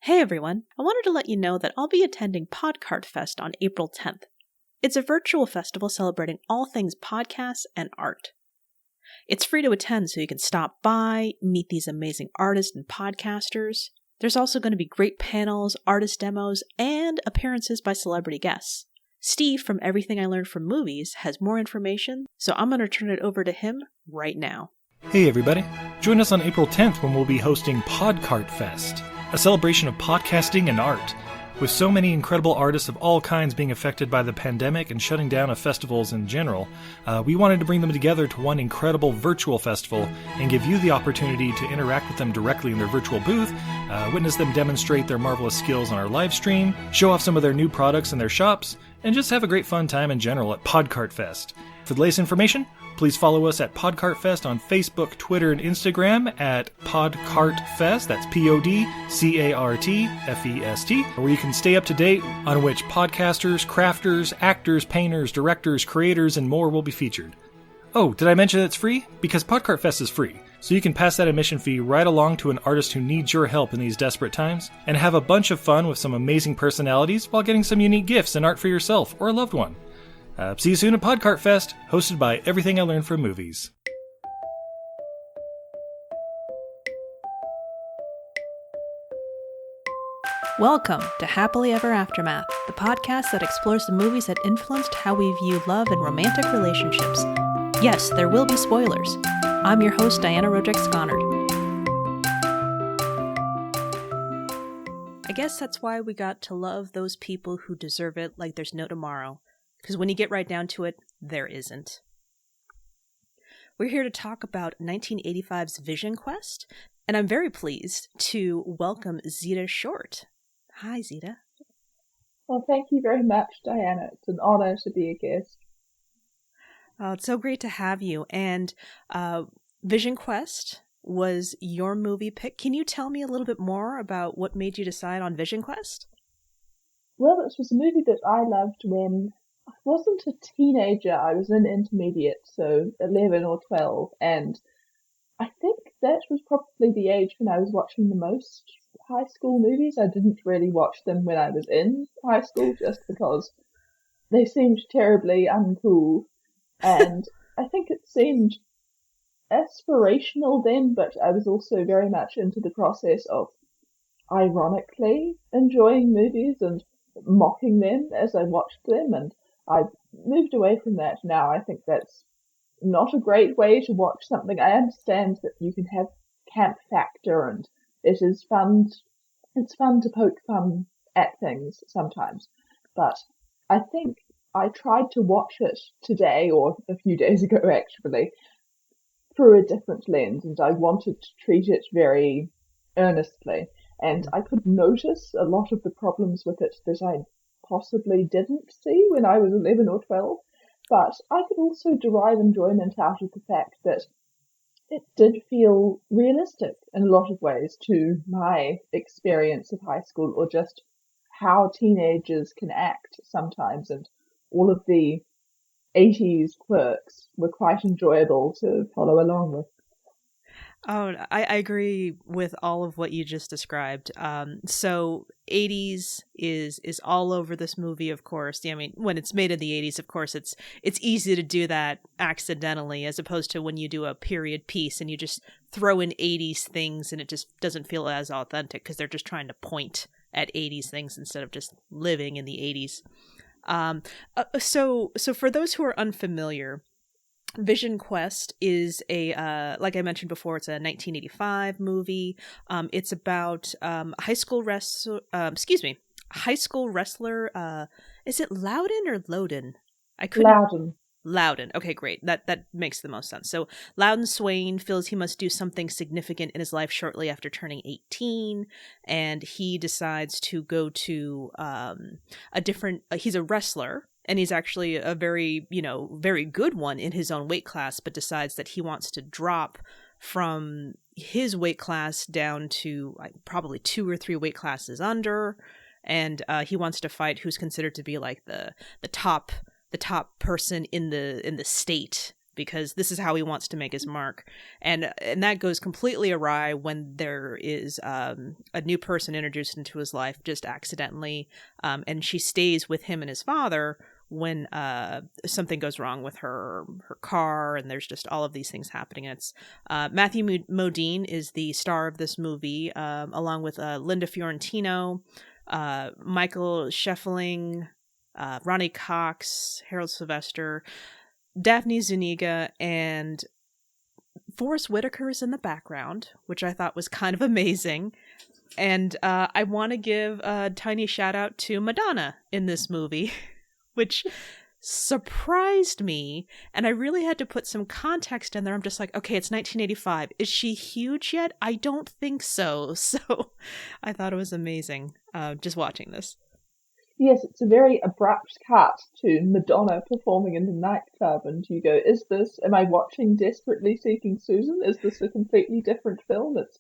Hey everyone, I wanted to let you know that I'll be attending Podcart Fest on April 10th. It's a virtual festival celebrating all things podcasts and art. It's free to attend so you can stop by, meet these amazing artists and podcasters. There's also going to be great panels, artist demos, and appearances by celebrity guests. Steve from Everything I Learned from Movies has more information, so I'm going to turn it over to him right now. Hey everybody, join us on April 10th when we'll be hosting Podcart Fest, a celebration of podcasting and art. With so many incredible artists of all kinds being affected by the pandemic and shutting down of festivals in general, we wanted to bring them together to one incredible virtual festival and give you the opportunity to interact with them directly in their virtual booth, witness them demonstrate their marvelous skills on our live stream, show off some of their new products in their shops, and just have a great fun time in general at Podcart Fest. For the latest information, please follow us at Podcart Fest on Facebook, Twitter, and Instagram at podcartfest, that's PODCARTFEST, where you can stay up to date on which podcasters, crafters, actors, painters, directors, creators, and more will be featured. Oh, did I mention it's free? Because Podcart Fest is free, so you can pass that admission fee right along to an artist who needs your help in these desperate times, and have a bunch of fun with some amazing personalities while getting some unique gifts and art for yourself or a loved one. See you soon at Podcart Fest, hosted by Everything I Learned from Movies. Welcome to Happily Ever Aftermath, the podcast that explores the movies that influenced how we view love and romantic relationships. Yes, there will be spoilers. I'm your host, Diana Rojex-Gonard. I guess that's why we got to love those people who deserve it like there's no tomorrow. Because when you get right down to it, there isn't. We're here to talk about 1985's Vision Quest, and I'm very pleased to welcome Zita Short. Hi, Zita. Well, thank you very much, Diana. It's an honor to be a guest. Oh, it's so great to have you. And Vision Quest was your movie pick. Can you tell me a little bit more about what made you decide on Vision Quest? Well, this was a movie that I loved when I wasn't a teenager. I was in intermediate, so 11 or 12, and I think that was probably the age when I was watching the most high school movies. I didn't really watch them when I was in high school just because they seemed terribly uncool, and I think it seemed aspirational then, but I was also very much into the process of ironically enjoying movies and mocking them as I watched them, and I've moved away from that now. I think that's not a great way to watch something. I understand that you can have camp factor and it is fun. It's fun to poke fun at things sometimes. But I think I tried to watch it today, or a few days ago actually, through a different lens, and I wanted to treat it very earnestly. And I could notice a lot of the problems with it that I possibly didn't see when I was 11 or 12, but I could also derive enjoyment out of the fact that it did feel realistic in a lot of ways to my experience of high school, or just how teenagers can act sometimes, and all of the 80s quirks were quite enjoyable to follow along with. Oh, I agree with all of what you just described. So 80s is all over this movie, of course. I mean, when it's made in the 80s, of course, it's easy to do that accidentally, as opposed to when you do a period piece and you just throw in 80s things and it just doesn't feel as authentic because they're just trying to point at 80s things instead of just living in the 80s. So for those who are unfamiliar, Vision Quest is like I mentioned before, it's a 1985 movie. It's about high school wrestler. Is it Loudon or Loden? Loudon. Okay, great. That makes the most sense. So Loudon Swain feels he must do something significant in his life shortly after turning 18, and he decides to go to he's a wrestler. And he's actually a very good one in his own weight class, but decides that he wants to drop from his weight class down to probably 2 or 3 weight classes under. And he wants to fight who's considered to be like the top person in the state because this is how he wants to make his mark. And that goes completely awry when there is a new person introduced into his life just accidentally, and she stays with him and his father when something goes wrong with her car, and there's just all of these things happening. It's Mathew Modine is the star of this movie, along with Linda Fiorentino, Michael Schoeffling, Ronny Cox, Sylvester, Daphne Zuniga, and Forrest Whitaker is in the background, which I thought was kind of amazing. And I want to give a tiny shout out to Madonna in this movie, which surprised me. And I really had to put some context in there. I'm just like, okay, it's 1985. Is she huge yet? I don't think so. So I thought it was amazing just watching this. Yes, it's a very abrupt cut to Madonna performing in the nightclub, and you go, am I watching Desperately Seeking Susan? Is this a completely different film? It's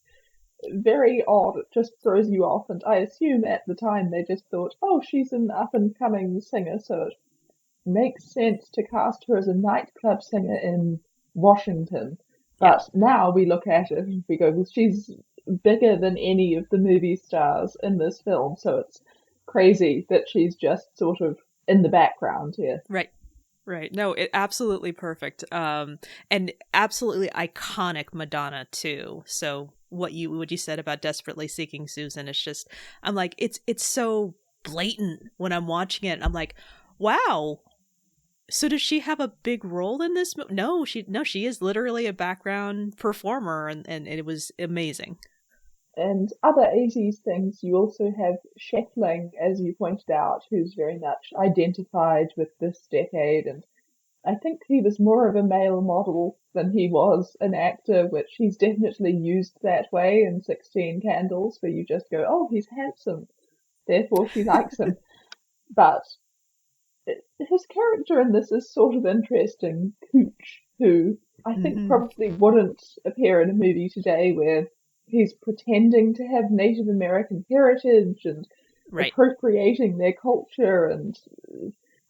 very odd. It just throws you off, and I assume at the time they just thought, oh, she's an up-and-coming singer, so it makes sense to cast her as a nightclub singer in Washington. But now we look at it and we go, well, she's bigger than any of the movie stars in this film, so it's crazy that she's just sort of in the background here. Right. No, it absolutely perfect. And absolutely iconic Madonna too. So what you said about Desperately Seeking Susan is just, I'm like, it's so blatant when I'm watching it. I'm like, wow. So does she have a big role in this movie? No, she is literally a background performer, and it was amazing. And other 80s things, you also have Schoeffling, as you pointed out, who's very much identified with this decade. And I think he was more of a male model than he was an actor, which he's definitely used that way in 16 Candles, where you just go, oh, he's handsome, therefore she likes him. But his character in this is sort of interesting. Cooch, who I think probably wouldn't appear in a movie today, where he's pretending to have Native American heritage and appropriating their culture. And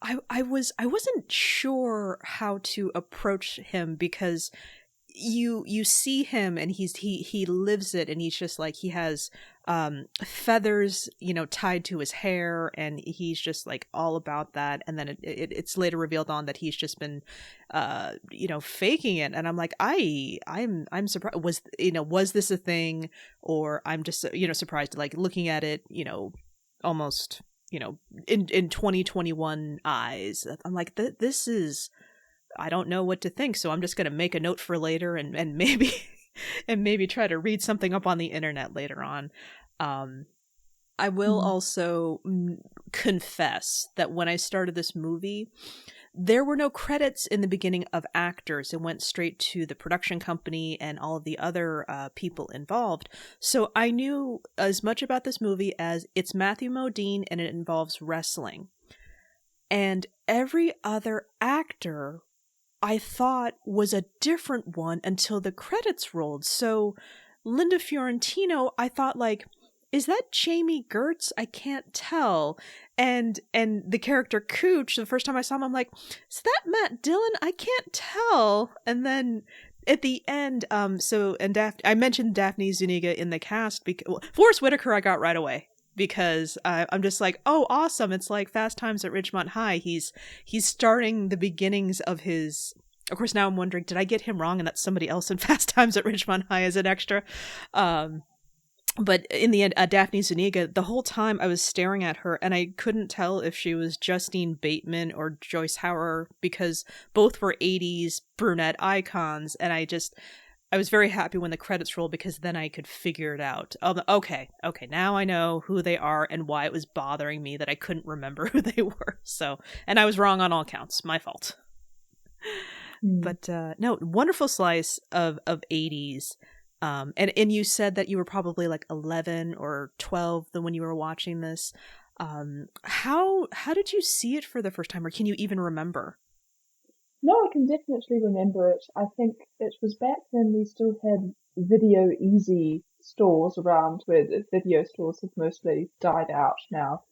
I wasn't sure how to approach him, because you see him and he lives it, and he's just like, he has feathers, tied to his hair, and he's just like all about that. And then it's later revealed on that he's just been faking it. And I'm like, I'm surprised. Was this a thing? Or I'm just surprised, like looking at it, almost in 2021 eyes. I'm like, this is, I don't know what to think, so I'm just going to make a note for later and maybe and maybe try to read something up on the internet later on. I will also confess that when I started this movie, there were no credits in the beginning of actors. It went straight to the production company and all of the other people involved. So I knew as much about this movie as it's Mathew Modine and it involves wrestling. And every other actor I thought was a different one until the credits rolled. So Linda Fiorentino, I thought, like, is that Jamie Gertz? I can't tell. And the character Cooch, the first time I saw him, I'm like, is that Matt Dillon? I can't tell. And then at the end, I mentioned Daphne Zuniga in the cast because Forrest Whitaker I got right away. Because I'm just like, oh, awesome. It's like Fast Times at Ridgemont High. He's starting the beginnings of his... Of course, now I'm wondering, did I get him wrong and that's somebody else in Fast Times at Ridgemont High as an extra? But in the end, Daphne Zuniga, the whole time I was staring at her and I couldn't tell if she was Justine Bateman or Joyce Hauer, because both were 80s brunette icons. And I was very happy when the credits rolled, because then I could figure it out. Okay, now I know who they are and why it was bothering me that I couldn't remember who they were. So, and I was wrong on all counts. My fault. But no, wonderful slice of 80s. And you said that you were probably like 11 or 12 when you were watching this. How did you see it for the first time, or can you even remember? No, I can definitely remember it. I think it was back when we still had Video Easy stores around, where the video stores have mostly died out now.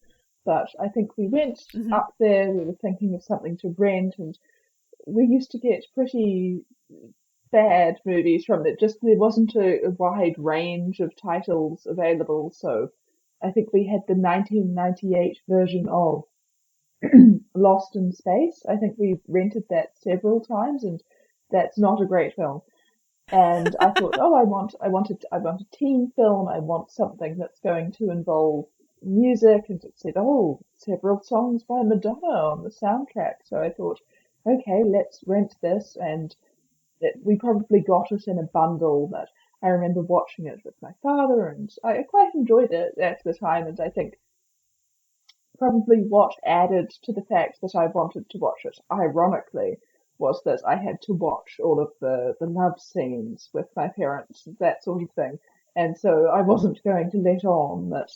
But I think we went up there, we were thinking of something to rent, and we used to get pretty bad movies from it. Just there wasn't a wide range of titles available, so I think we had the 1998 version of Lost in Space. I think we rented that several times, and that's not a great film. And I thought, oh, I want a teen film. I want something that's going to involve music. And it said, oh, several songs by Madonna on the soundtrack. So I thought, okay, let's rent this. And we probably got it in a bundle. But I remember watching it with my father, and I quite enjoyed it at the time. And I think probably what added to the fact that I wanted to watch it, ironically, was that I had to watch all of the love scenes with my parents, that sort of thing. And so I wasn't going to let on that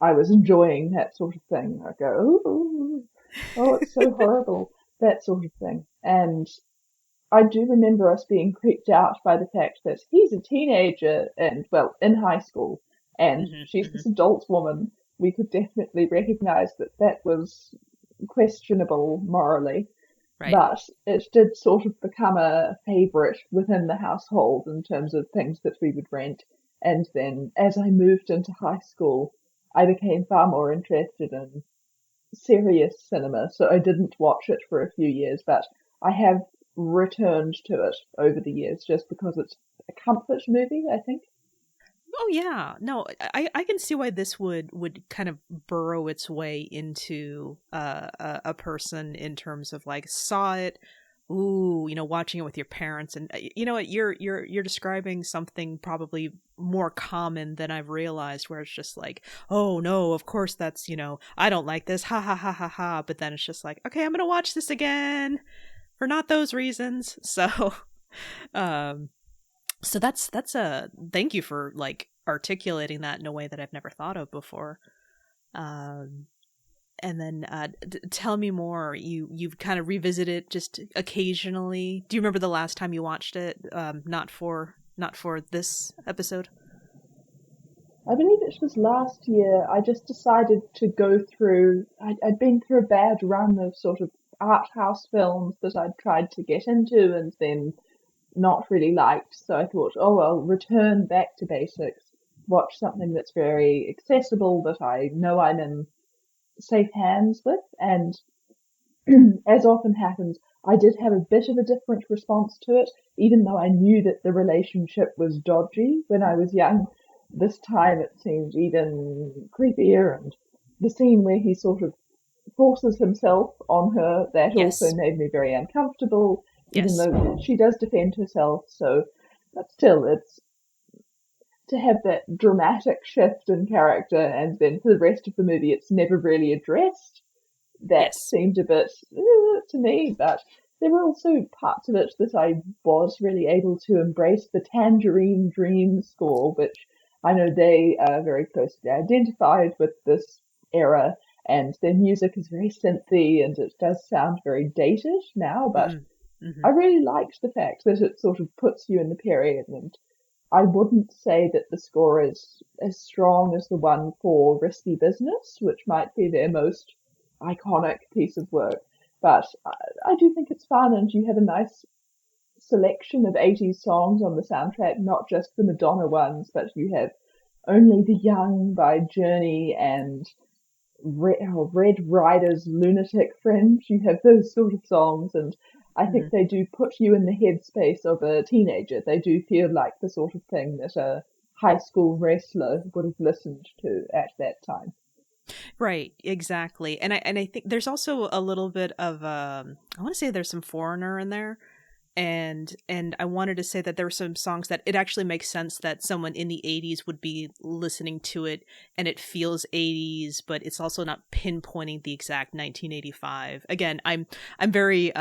I was enjoying that sort of thing. I go, oh, it's so horrible, that sort of thing. And I do remember us being creeped out by the fact that he's a teenager and, well, in high school, and she's this adult woman. We could definitely recognize that that was questionable morally. Right. But it did sort of become a favourite within the household in terms of things that we would rent. And then as I moved into high school, I became far more interested in serious cinema. So I didn't watch it for a few years, but I have returned to it over the years just because it's a comfort movie, I think. Oh yeah, no, I can see why this would kind of burrow its way into a person in terms of like saw it, ooh, watching it with your parents, and you know what, you're describing something probably more common than I've realized, where it's just like, oh no, of course that's I don't like this, ha ha ha ha ha, but then it's just like, okay, I'm gonna watch this again for not those reasons, so. So that's a thank you for like articulating that in a way that I've never thought of before. And then tell me more. You've kind of revisited it just occasionally. Do you remember the last time you watched it? Not for this episode. I believe it was last year. I just decided to go through. I'd been through a bad run of sort of art house films that I'd tried to get into, and then not really liked, so I thought, oh, I'll return back to basics, watch something that's very accessible, that I know I'm in safe hands with, and as often happens, I did have a bit of a different response to it, even though I knew that the relationship was dodgy when I was young. This time it seemed even creepier, and the scene where he sort of forces himself on her, that Yes. also made me very uncomfortable. Even Yes. though she does defend herself, but still, it's to have that dramatic shift in character, and then for the rest of the movie, it's never really addressed. That Yes. seemed a bit to me, but there were also parts of it that I was really able to embrace. The Tangerine Dream score, which I know they are very closely identified with this era, and their music is very synthy, and it does sound very dated now, but I really liked the fact that it sort of puts you in the period, and I wouldn't say that the score is as strong as the one for Risky Business, which might be their most iconic piece of work, but I do think it's fun, and you have a nice selection of 80s songs on the soundtrack, not just the Madonna ones, but you have Only the Young by Journey and Red Rider's Lunatic Fringe. You have those sort of songs, and I think they do put you in the headspace of a teenager. They do feel like the sort of thing that a high school wrestler would have listened to at that time. Right, exactly. And I think there's also a little bit of I want to say there's some Foreigner in there. And I wanted to say that there were some songs that it actually makes sense that someone in the 80s would be listening to it, and it feels 80s, but it's also not pinpointing the exact 1985. Again, I'm very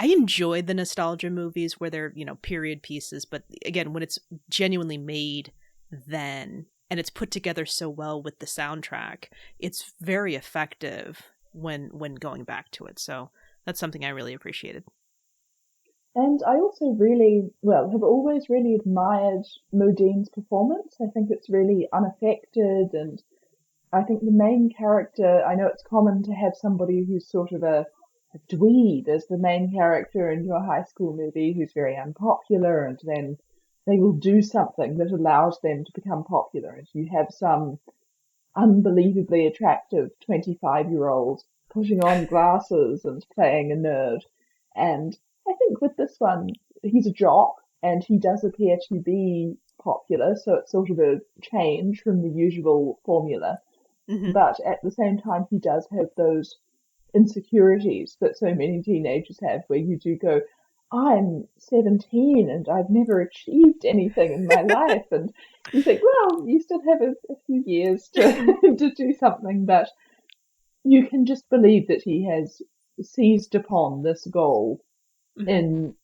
I enjoy the nostalgia movies where they're, period pieces, but again, when it's genuinely made then and it's put together so well with the soundtrack, it's very effective when going back to it. So that's something I really appreciated. And I also have always really admired Modine's performance. I think it's really unaffected, and I think the main character, I know it's common to have somebody who's sort of a dweeb as the main character in your high school movie who's very unpopular, and then they will do something that allows them to become popular. And you have some unbelievably attractive 25-year-old putting on glasses and playing a nerd. And I think with this one, he's a jock and he does appear to be popular, so it's sort of a change from the usual formula. Mm-hmm. But at the same time, he does have those insecurities that so many teenagers have, where you do go, I'm 17 and I've never achieved anything in my life. And you think, well, you still have a few years to, to do something, but you can just believe that he has seized upon this goal in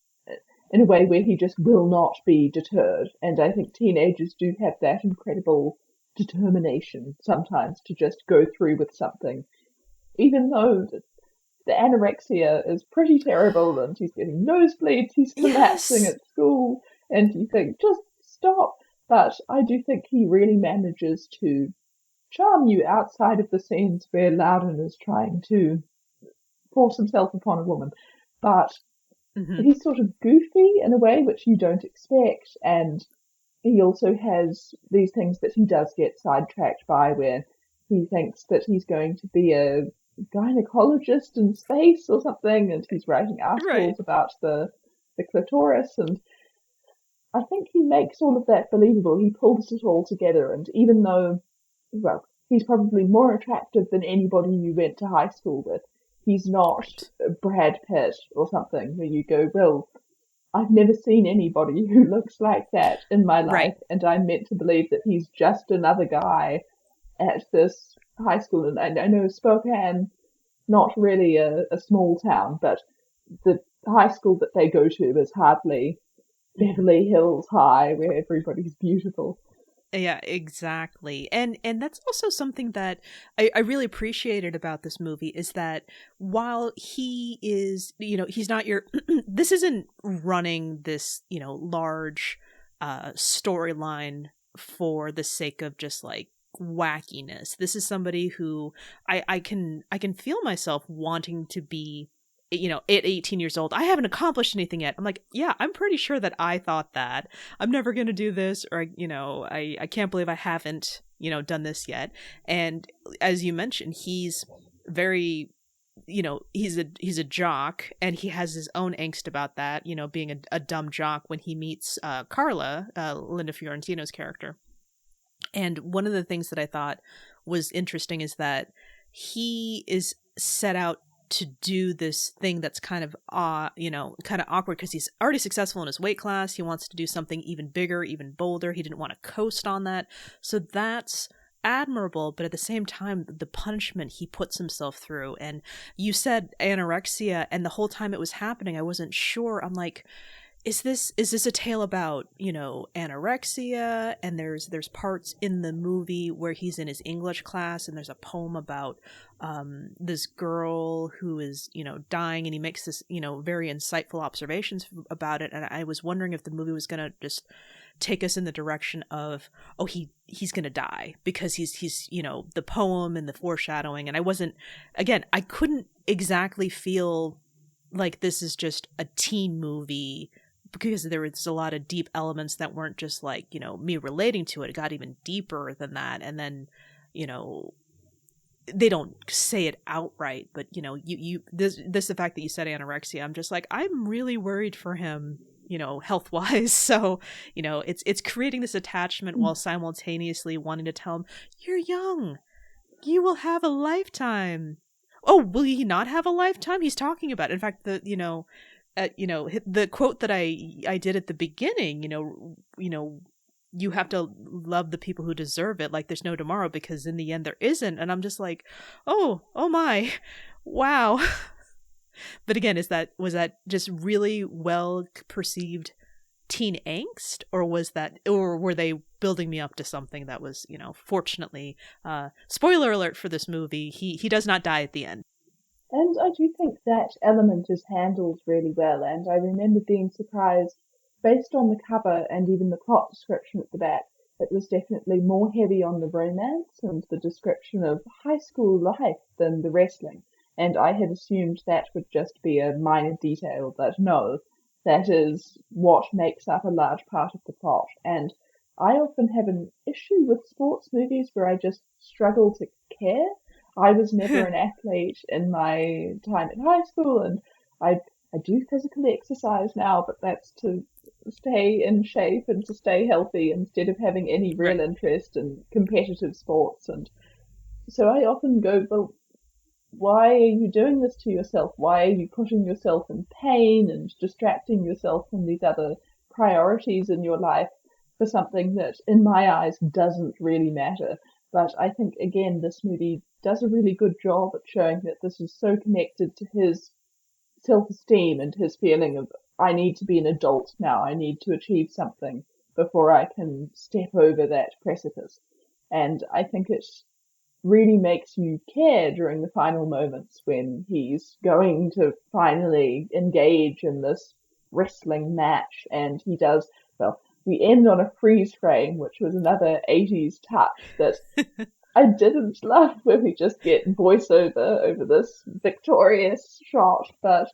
a way where he just will not be deterred. And I think teenagers do have that incredible determination sometimes to just go through with something, even though the anorexia is pretty terrible and he's getting nosebleeds, he's collapsing at school, and you think, just stop. But I do think he really manages to charm you outside of the scenes where Loudon is trying to force himself upon a woman. But he's sort of goofy in a way which you don't expect, and he also has these things that he does get sidetracked by, where he thinks that he's going to be a gynecologist in space or something, and he's writing articles about the clitoris, and I think he makes all of that believable. He pulls it all together, and even though, well, he's probably more attractive than anybody you went to high school with, he's not Brad Pitt or something where you go, well, I've never seen anybody who looks like that in my life, and I'm meant to believe that he's just another guy at this high school. And I know Spokane, not really a small town, but the high school that they go to is hardly Beverly Hills High, where everybody's beautiful. Yeah, exactly. And that's also something that I really appreciated about this movie, is that while he is, he's not your, this isn't running this, large storyline for the sake of just like wackiness. This is somebody who I can feel myself wanting to be, at 18 years old. I haven't accomplished anything yet. I'm like, yeah, I'm pretty sure that I thought that I'm never going to do this, or, I can't believe I haven't, done this yet. And as you mentioned, he's very, he's a jock, and he has his own angst about that, being a dumb jock when he meets Carla, Linda Fiorentino's character. And one of the things that I thought was interesting is that he is set out to do this thing that's kind of awkward, because he's already successful in his weight class. He wants to do something even bigger, even bolder. He didn't want to coast on that. So that's admirable, but at the same time, the punishment he puts himself through. And you said anorexia, and the whole time it was happening, I wasn't sure. I'm like, is this a tale about, anorexia? And there's parts in the movie where he's in his English class, and there's a poem about this girl who is, dying, and he makes this, very insightful observations about it. And I was wondering if the movie was going to just take us in the direction of, oh, he's going to die because he's the poem and the foreshadowing. And I couldn't exactly feel like this is just a teen movie, because there was a lot of deep elements that weren't just like, me relating to it. It got even deeper than that. And then, they don't say it outright, but this the fact that you said anorexia, I'm just like, I'm really worried for him, health wise. So, it's creating this attachment while simultaneously wanting to tell him, you're young, you will have a lifetime. Oh, will he not have a lifetime? He's talking about it. In fact, the quote that I did at the beginning, you have to love the people who deserve it, like there's no tomorrow, because in the end there isn't. And I'm just like, oh my, wow. But again, was that just really well perceived teen angst, or were they building me up to something that was, fortunately, spoiler alert for this movie, he does not die at the end. And I do think that element is handled really well, and I remember being surprised, based on the cover and even the plot description at the back, it was definitely more heavy on the romance and the description of high school life than the wrestling. And I had assumed that would just be a minor detail, but no, that is what makes up a large part of the plot. And I often have an issue with sports movies where I just struggle to care. I was never an athlete in my time at high school, and I do physical exercise now, but that's to stay in shape and to stay healthy instead of having any real interest in competitive sports. And so I often go, well, why are you doing this to yourself? Why are you putting yourself in pain and distracting yourself from these other priorities in your life for something that, in my eyes, doesn't really matter? But I think, again, this movie does a really good job at showing that this is so connected to his self-esteem and his feeling of, I need to be an adult now, I need to achieve something before I can step over that precipice. And I think it really makes you care during the final moments when he's going to finally engage in this wrestling match, and he does, well, we end on a freeze frame, which was another 80s touch that I didn't love, where we just get voiceover over this victorious shot, but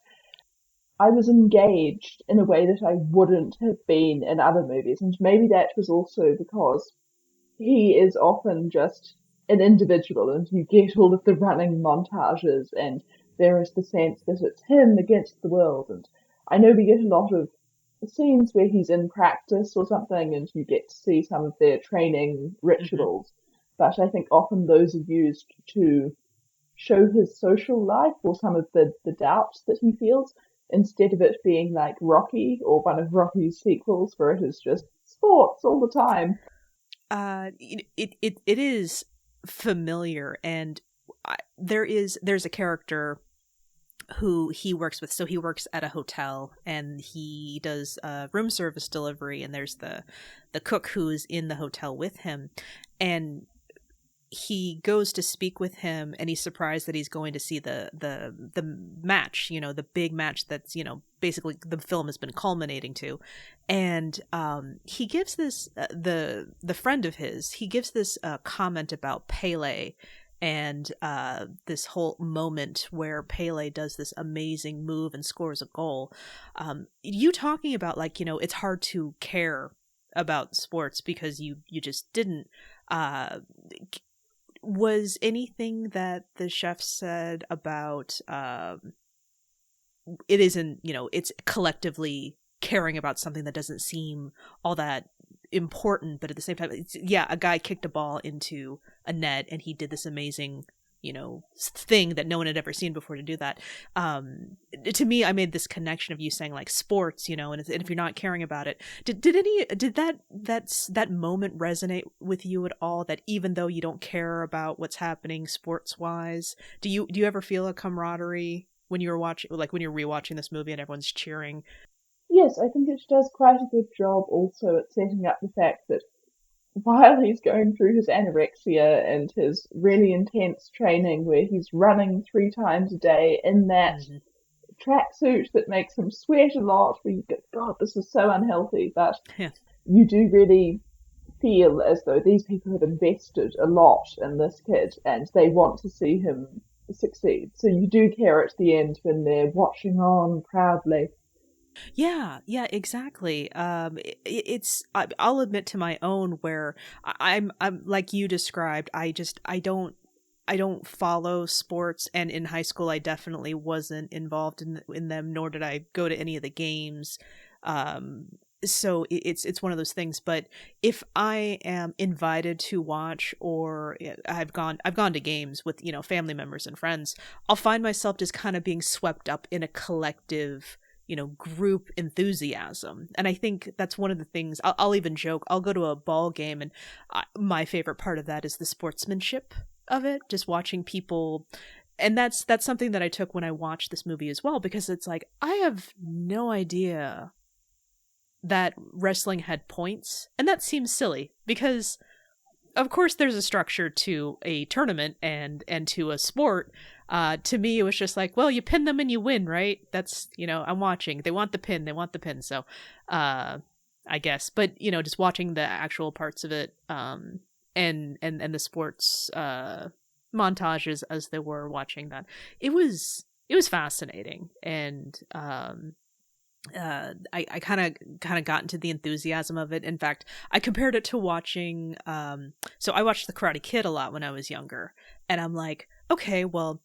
I was engaged in a way that I wouldn't have been in other movies, and maybe that was also because he is often just an individual, and you get all of the running montages, and there is the sense that it's him against the world. And I know we get a lot of scenes where he's in practice or something, and you get to see some of their training rituals, but I think often those are used to show his social life or some of the doubts that he feels, instead of it being like Rocky or one of Rocky's sequels where it is just sports all the time. It is familiar, and there's a character who he works with. So he works at a hotel, and he does room service delivery, and there's the cook who's in the hotel with him, and he goes to speak with him, and he's surprised that he's going to see the match, the big match that's, basically the film has been culminating to. And he gives this, the friend of his, he gives this comment about Pele, and this whole moment where Pele does this amazing move and scores a goal. You talking about, like, it's hard to care about sports because you just didn't. Was anything that the chef said about it isn't, it's collectively caring about something that doesn't seem all that important, but at the same time, a guy kicked a ball into a net and he did this amazing, thing that no one had ever seen before to do that. To me, I made this connection of you saying, like, sports, and if you're not caring about it, did that moment resonate with you at all? That even though you don't care about what's happening sports wise, do you ever feel a camaraderie when you're watching, like when you're rewatching this movie and everyone's cheering? Yes, I think it does quite a good job also at setting up the fact that while he's going through his anorexia and his really intense training where he's running 3 times a day in that tracksuit that makes him sweat a lot, where you go, God, this is so unhealthy, but you do really feel as though these people have invested a lot in this kid and they want to see him succeed. So you do care at the end when they're watching on proudly. Yeah, exactly. I'll admit to my own where I'm like you described. I don't follow sports, and in high school I definitely wasn't involved in them, nor did I go to any of the games. So it's one of those things. But if I am invited to watch, or I've gone to games with family members and friends, I'll find myself just kind of being swept up in a collective group enthusiasm. And I think that's one of the things. I'll even joke, I'll go to a ball game, and my favorite part of that is the sportsmanship of it, just watching people. And that's something that I took when I watched this movie as well, because it's like, I have no idea that wrestling had points. And that seems silly because of course there's a structure to a tournament and to a sport. To me, it was just like, well, you pin them and you win, right? That's, I'm watching. They want the pin. So, I guess. But, just watching the actual parts of it, and the sports, montages as there were watching that. It was fascinating, and I kind of got into the enthusiasm of it. In fact, I compared it to watching so I watched The Karate Kid a lot when I was younger, and I'm like, okay, well,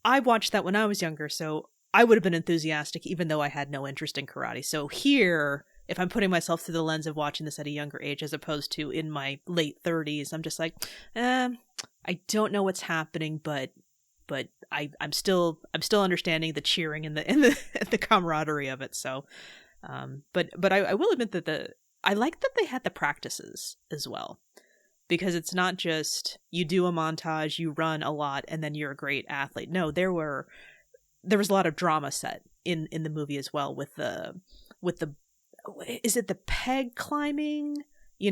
I watched that when I was younger, so I would have been enthusiastic even though I had no interest in karate. So here, if I'm putting myself through the lens of watching this at a younger age as opposed to in my late 30s, I'm just like, I don't know what's happening, but I'm still understanding the cheering and the camaraderie of it. So, but I will admit that I like that they had the practices as well, because it's not just you do a montage, you run a lot, and then you're a great athlete. No, there was a lot of drama set in the movie as well with the is it the peg climbing?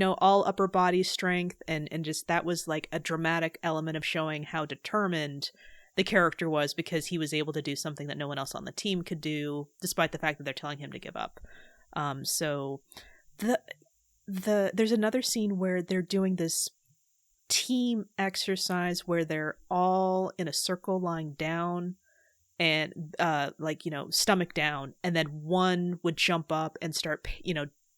All upper body strength, and just that was like a dramatic element of showing how determined the character was, because he was able to do something that no one else on the team could do, despite the fact that they're telling him to give up. So there's another scene where they're doing this team exercise where they're all in a circle lying down and stomach down, and then one would jump up and start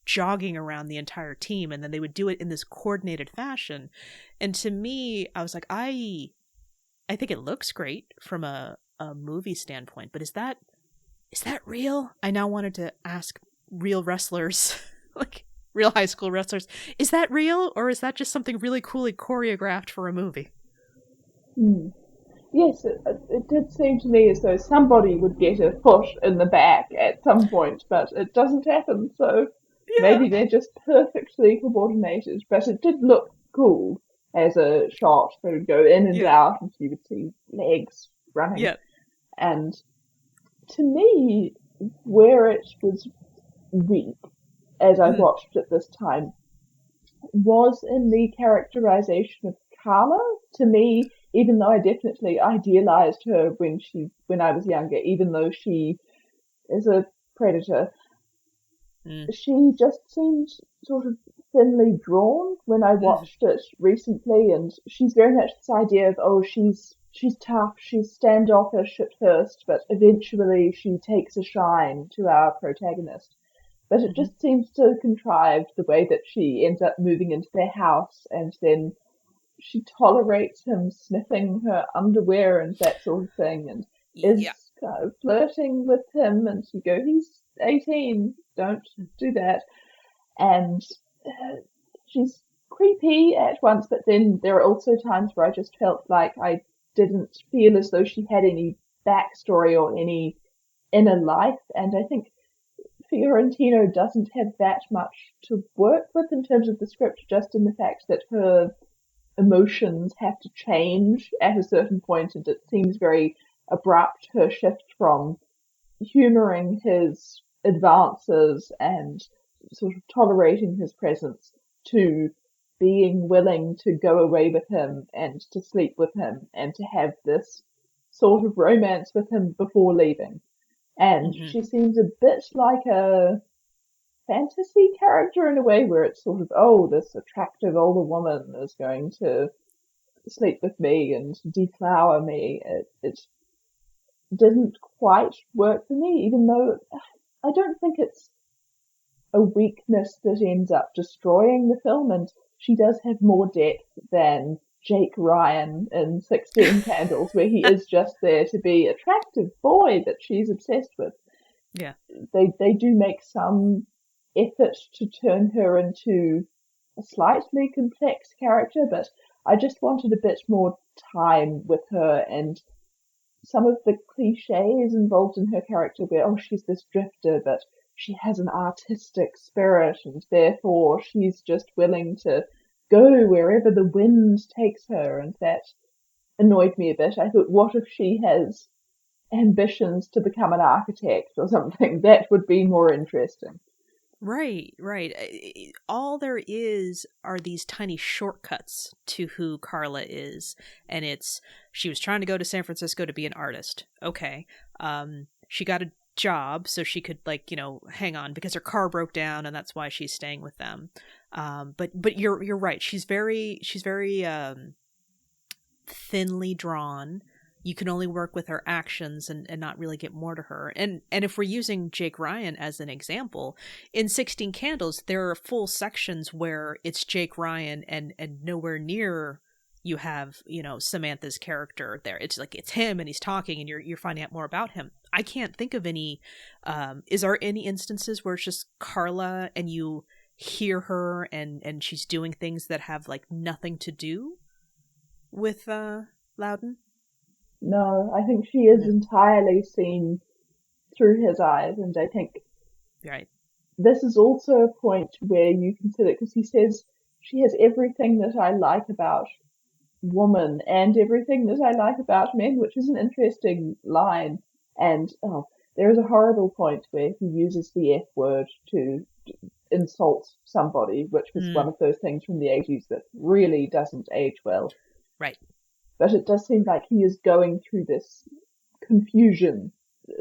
jogging around the entire team, and then they would do it in this coordinated fashion. And to me, I was like, I think it looks great from a movie standpoint, but is that real? I now wanted to ask real wrestlers, like real high school wrestlers, is that real, or is that just something really coolly choreographed for a movie? Yes, it did seem to me as though somebody would get a foot in the back at some point, but it doesn't happen, so maybe they're just perfectly coordinated. But it did look cool as a shot that would go in and out, and you would see legs running. Yeah. And to me, where it was weak, as I watched it this time, was in the characterization of Carla. To me, even though I definitely idealized her when I was younger, even though she is a predator, she just seemed sort of thinly drawn when I watched it recently, and she's very much this idea of, she's tough, she's standoffish at first, but eventually she takes a shine to our protagonist. But it just seems so contrived, the way that she ends up moving into their house, and then she tolerates him sniffing her underwear and that sort of thing, and is kind of flirting with him, and you go, he's 18, don't do that. And she's creepy at once, but then there are also times where I just felt like I didn't feel as though she had any backstory or any inner life, and I think Fiorentino doesn't have that much to work with in terms of the script, just in the fact that her emotions have to change at a certain point, and it seems very abrupt, her shift from humouring his advances and sort of tolerating his presence to being willing to go away with him and to sleep with him and to have this sort of romance with him before leaving. And she seems a bit like a fantasy character in a way, where it's sort of, this attractive older woman is going to sleep with me and deflower me. It didn't quite work for me, even though I don't think it's a weakness that ends up destroying the film, and she does have more depth than Jake Ryan in 16 Candles, where he is just there to be attractive boy that she's obsessed with. Yeah. They do make some effort to turn her into a slightly complex character, but I just wanted a bit more time with her, and some of the cliches involved in her character where, she's this drifter, but she has an artistic spirit, and therefore she's just willing to go wherever the wind takes her, and that annoyed me a bit. I thought, what if she has ambitions to become an architect or something? That would be more interesting. Right. All there are these tiny shortcuts to who Carla is, and she was trying to go to San Francisco to be an artist. Okay. She got a job so she could hang on because her car broke down, and that's why she's staying with them. But you're right. She's very thinly drawn. You can only work with her actions and not really get more to her. And if we're using Jake Ryan as an example, in 16 Candles, there are full sections where it's Jake Ryan and nowhere near you have, Samantha's character there. It's like, it's him and he's talking and you're finding out more about him. I can't think of any, is there any instances where it's just Carla and you hear her and she's doing things that have like nothing to do with, Loudon? No, I think she is entirely seen through his eyes, and I think right. This is also a point where you consider, because he says she has everything that I like about woman and everything that I like about men, which is an interesting line. And there is a horrible point where he uses the F word to insult somebody, which was one of those things from the 80s that really doesn't age well. Right. But it does seem like he is going through this confusion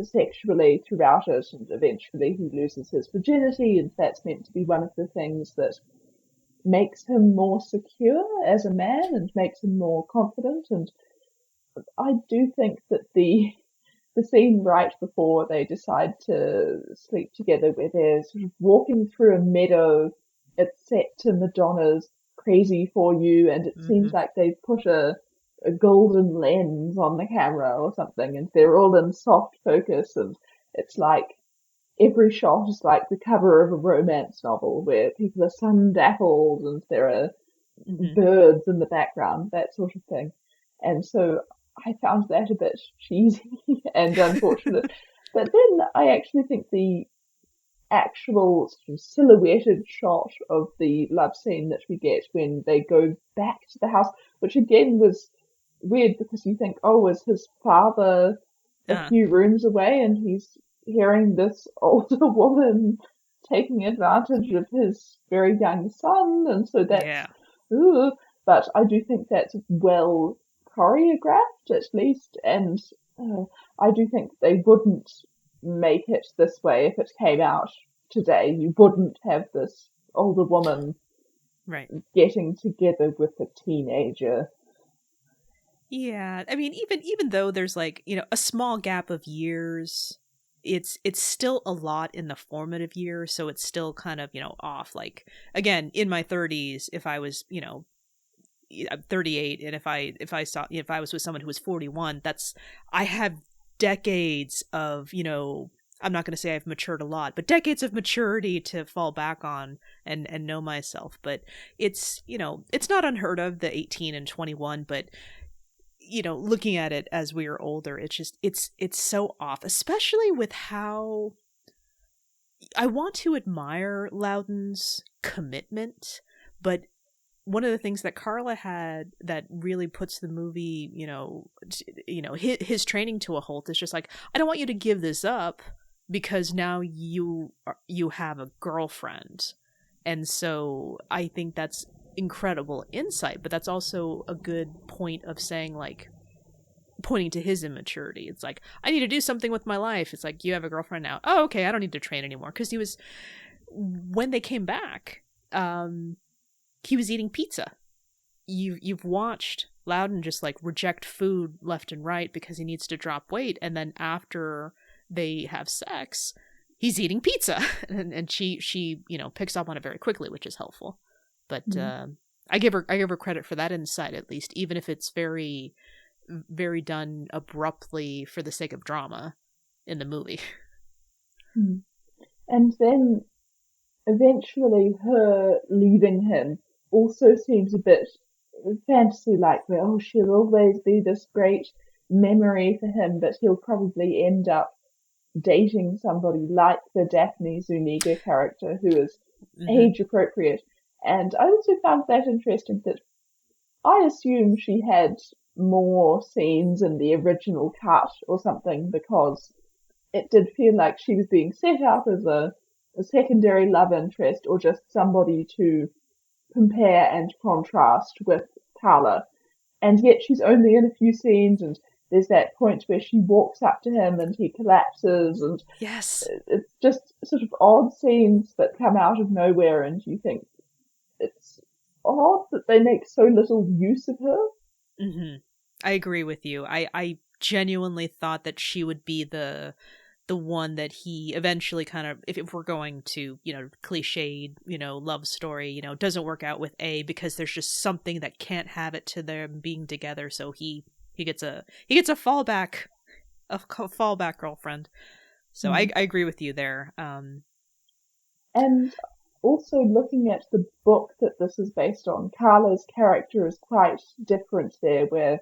sexually throughout it, and eventually he loses his virginity, and that's meant to be one of the things that makes him more secure as a man and makes him more confident. And I do think that the scene right before they decide to sleep together, where they're sort of walking through a meadow, it's set to Madonna's Crazy for You, and it seems like they've put a golden lens on the camera or something, and they're all in soft focus, and it's like every shot is like the cover of a romance novel where people are sun-dappled and there are birds in the background, that sort of thing. And so I found that a bit cheesy and unfortunate. But then I actually think the actual sort of silhouetted shot of the love scene that we get when they go back to the house, which again was weird because you think, oh, is his father a few rooms away and he's hearing this older woman taking advantage of his very young son, and so that's but I do think that's well choreographed at least, and I do think they wouldn't make it this way if it came out today. You wouldn't have this older woman getting together with a teenager. Yeah, I mean, even though there's like, a small gap of years, it's still a lot in the formative years, so it's still kind of, off. Like, again, in my 30s, if I was, I'm 38, and if I was with someone who was 41, I have decades of, I'm not going to say I've matured a lot, but decades of maturity to fall back on and know myself. But it's, it's not unheard of, the 18 and 21, but looking at it as we are older, it's just, it's so off, especially with how I want to admire Loudon's commitment, but one of the things that Carla had that really puts the movie, his training to a halt is just like, I don't want you to give this up because now you have a girlfriend. And so I think that's incredible insight, but that's also a good point of saying, like, pointing to his immaturity. It's like, I need to do something with my life. It's like, you have a girlfriend now. Oh, okay, I don't need to train anymore. Because when they came back, he was eating pizza. You've watched Loudon just like reject food left and right because he needs to drop weight, and then after they have sex, he's eating pizza, and she picks up on it very quickly, which is helpful. But I give her credit for that insight, at least, even if it's very, very done abruptly for the sake of drama in the movie. And then eventually her leaving him also seems a bit fantasy-like, where, oh, she'll always be this great memory for him, but he'll probably end up dating somebody like the Daphne Zuniga character, who is age appropriate. And I also found that interesting, that I assume she had more scenes in the original cut or something, because it did feel like she was being set up as a secondary love interest, or just somebody to compare and contrast with Carla. And yet she's only in a few scenes, and there's that point where she walks up to him and he collapses, and yes, it's just sort of odd scenes that come out of nowhere, and you think it's odd that they make so little use of her. I agree with you. I genuinely thought that she would be the one that he eventually kind of, if we're going to, cliched, love story, doesn't work out with A because there's just something that can't have it to them being together. So he gets a fallback, girlfriend. So I agree with you there. And also looking at the book that this is based on, Carla's character is quite different there, where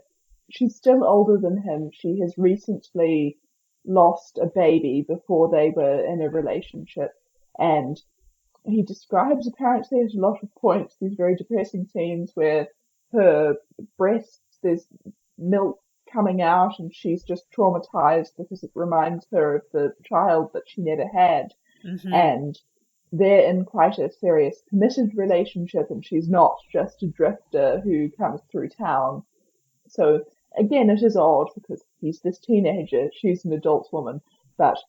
she's still older than him. She has recently lost a baby before they were in a relationship, and he describes apparently at a lot of points these very depressing scenes where her breasts, there's milk coming out and she's just traumatized because it reminds her of the child that she never had. Mm-hmm. And they're in quite a serious committed relationship and she's not just a drifter who comes through town. So again, it is odd because he's this teenager, she's an adult woman, but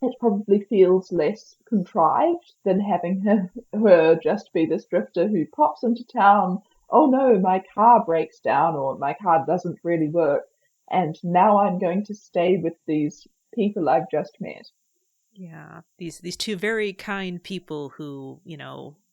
it probably feels less contrived than having her just be this drifter who pops into town. Oh no, my car breaks down or my car doesn't really work. And now I'm going to stay with these people I've just met. Yeah, these two very kind people who,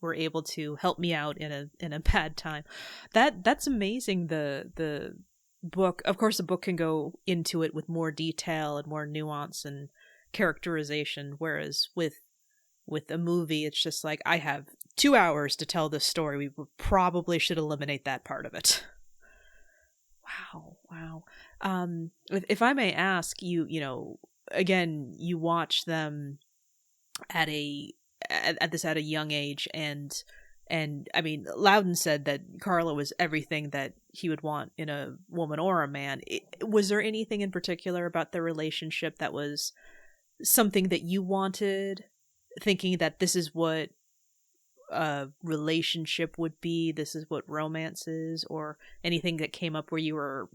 were able to help me out in a bad time. That's amazing. The book, of course, the book can go into it with more detail and more nuance and characterization, whereas with a movie, it's just like, I have 2 hours to tell this story. We probably should eliminate that part of it. Wow. If I may ask you, again, you watch them at a young age, and I mean, Loudon said that Carla was everything that he would want in a woman or a man. Was there anything in particular about their relationship that was something that you wanted, thinking that this is what a relationship would be, this is what romance is, or anything that came up where you were,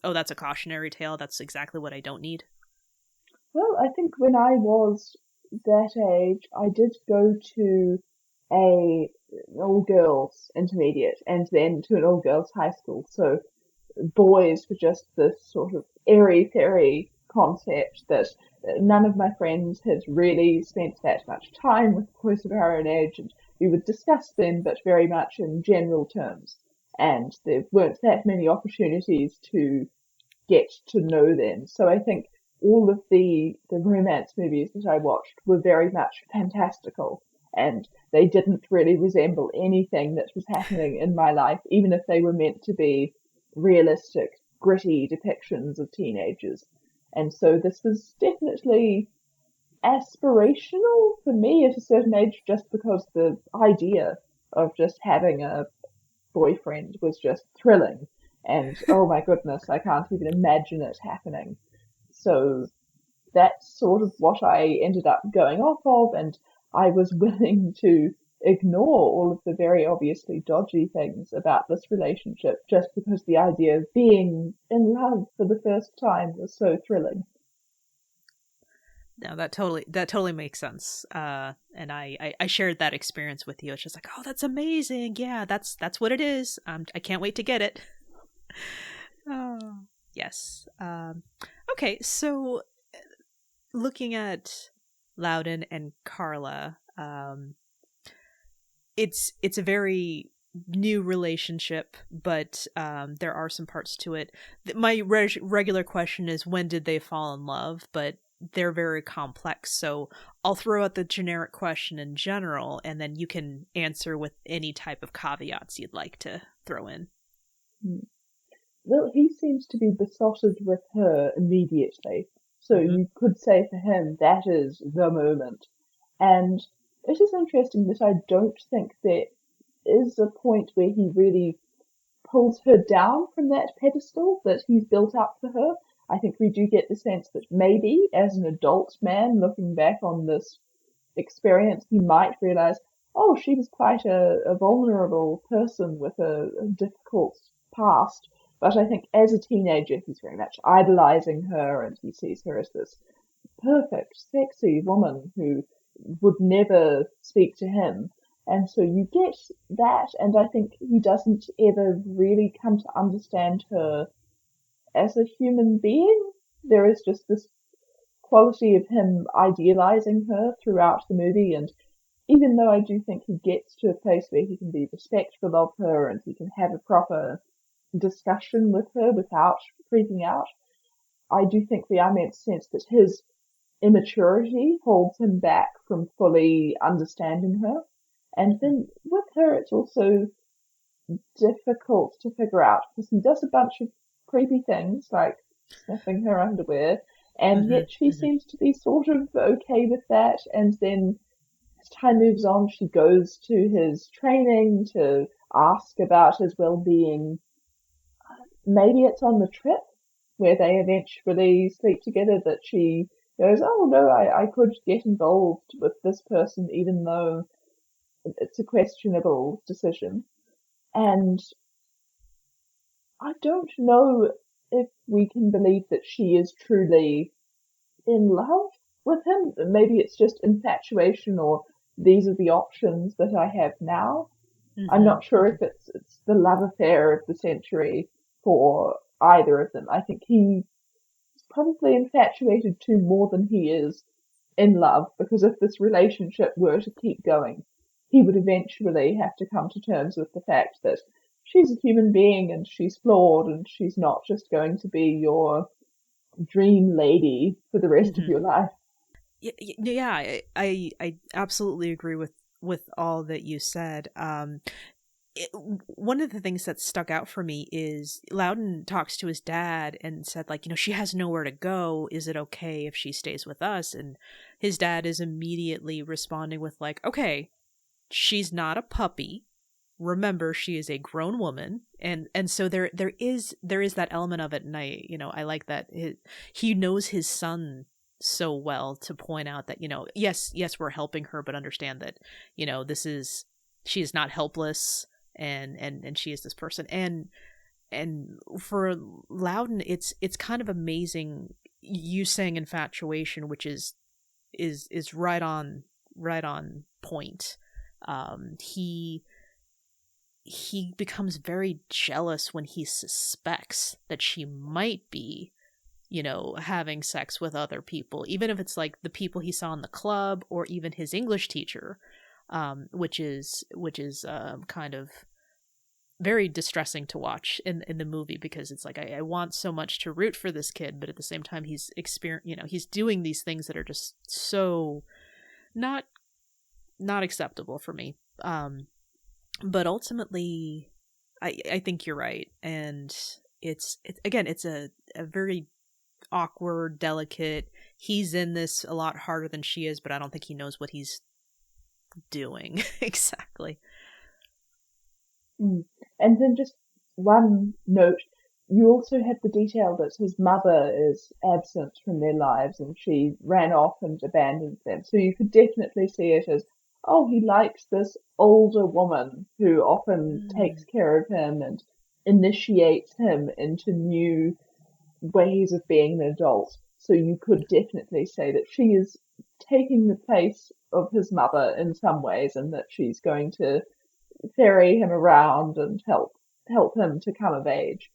oh, that's a cautionary tale, that's exactly what I don't need? Well, I think when I was that age, I did go to an all-girls intermediate and then to an all-girls high school. So boys were just this sort of airy-fairy concept that none of my friends had really spent that much time with boys of our own age, and we would discuss them, but very much in general terms. And there weren't that many opportunities to get to know them. So I think all of the romance movies that I watched were very much fantastical, and they didn't really resemble anything that was happening in my life, even if they were meant to be realistic, gritty depictions of teenagers. And so this was definitely aspirational for me at a certain age, just because the idea of just having a boyfriend was just thrilling. And oh my goodness, I can't even imagine it happening. So that's sort of what I ended up going off of, and I was willing to ignore all of the very obviously dodgy things about this relationship just because the idea of being in love for the first time was so thrilling. No, that totally makes sense. And I shared that experience with you. It's just like, oh, that's amazing. Yeah, that's what it is. I can't wait to get it. Oh, yes. Okay, so looking at Loudon and Carla, it's a very new relationship, but there are some parts to it. My regular question is, when did they fall in love? But they're very complex, so I'll throw out the generic question in general, and then you can answer with any type of caveats you'd like to throw in. Well, he seems to be besotted with her immediately, so you could say for him that is the moment. And it is interesting that I don't think there is a point where he really pulls her down from that pedestal that he's built up for her. I think we do get the sense that maybe as an adult man looking back on this experience, he might realize, oh, she was quite a vulnerable person with a difficult past. But I think as a teenager, he's very much idolizing her, and he sees her as this perfect, sexy woman who would never speak to him. And so you get that, and I think he doesn't ever really come to understand her as a human being. There is just this quality of him idealizing her throughout the movie, and even though I do think he gets to a place where he can be respectful of her and he can have a proper discussion with her without freaking out, I do think we are meant to sense that his immaturity holds him back from fully understanding her. And then with her, it's also difficult to figure out because he does a bunch of creepy things like sniffing her underwear, and yet she seems to be sort of okay with that. And then as time moves on, she goes to his training to ask about his well-being. Maybe it's on the trip where they eventually sleep together that she goes, oh no, I could get involved with this person even though it's a questionable decision. And I don't know if we can believe that she is truly in love with him. Maybe it's just infatuation, or these are the options that I have now. I'm not sure if it's the love affair of the century for either of them. I think he's probably infatuated too more than he is in love, because if this relationship were to keep going, he would eventually have to come to terms with the fact that she's a human being and she's flawed and she's not just going to be your dream lady for the rest of your life. Yeah, I absolutely agree with all that you said. One of the things that stuck out for me is Loudon talks to his dad and said, like, she has nowhere to go. Is it okay if she stays with us? And his dad is immediately responding with, like, okay, she's not a puppy. Remember, she is a grown woman. And so there is that element of it. And I like that he knows his son so well to point out that, yes, we're helping her, but understand that, she is not helpless. And she is this person, and for Loudon, it's kind of amazing. You saying infatuation, which is right on point. He becomes very jealous when he suspects that she might be, having sex with other people, even if it's like the people he saw in the club or even his English teacher. Which is kind of very distressing to watch in the movie, because it's like I want so much to root for this kid, but at the same time he's he's doing these things that are just so not acceptable for me. But ultimately, I think you're right, and it's a very awkward, delicate. He's in this a lot harder than she is, but I don't think he knows what he's doing exactly. And then just one note, you also have the detail that his mother is absent from their lives and she ran off and abandoned them. So you could definitely see it as, oh, he likes this older woman who often takes care of him and initiates him into new ways of being an adult. So you could definitely say that she is taking the place of his mother in some ways, and that she's going to ferry him around and help him to come of age.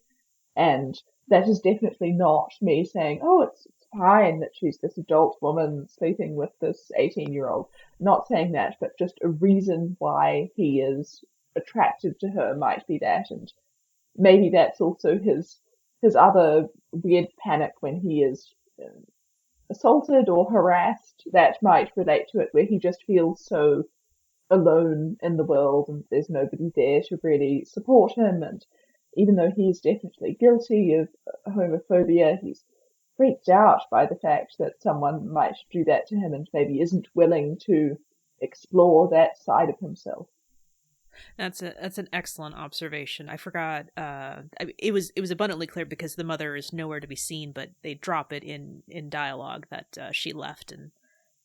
And that is definitely not me saying, oh, it's fine that she's this adult woman sleeping with this 18-year-old. Not saying that, but just a reason why he is attracted to her might be that. And maybe that's also his other weird panic when he is assaulted or harassed, that might relate to it, where he just feels so alone in the world and there's nobody there to really support him. And even though he's definitely guilty of homophobia, he's freaked out by the fact that someone might do that to him and maybe isn't willing to explore that side of himself. That's an excellent observation. I forgot. It was abundantly clear because the mother is nowhere to be seen, but they drop it in dialogue that she left, and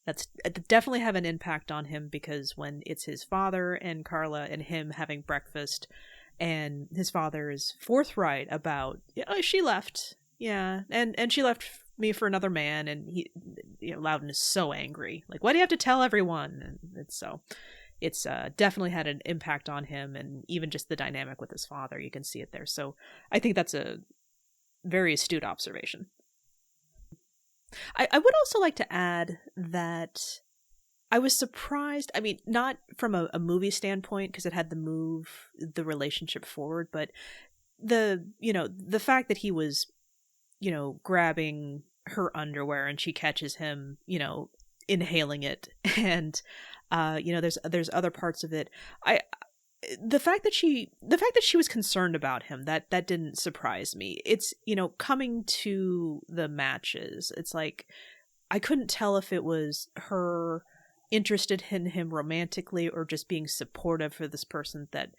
that's definitely have an impact on him, because when it's his father and Carla and him having breakfast, and his father is forthright about, she left, and she left me for another man, and he, Loudon is so angry, like, why do you have to tell everyone? And it's so. it's definitely had an impact on him, and even just the dynamic with his father, you can see it there. So I think that's a very astute observation. I would also like to add that I was surprised. I mean, not from a movie standpoint, because it had to move the relationship forward, but the fact that he was, grabbing her underwear and she catches him, inhaling it, and there's other parts of it. The fact that she was concerned about him, that didn't surprise me. It's, coming to the matches, it's like I couldn't tell if it was her interested in him romantically or just being supportive for this person that,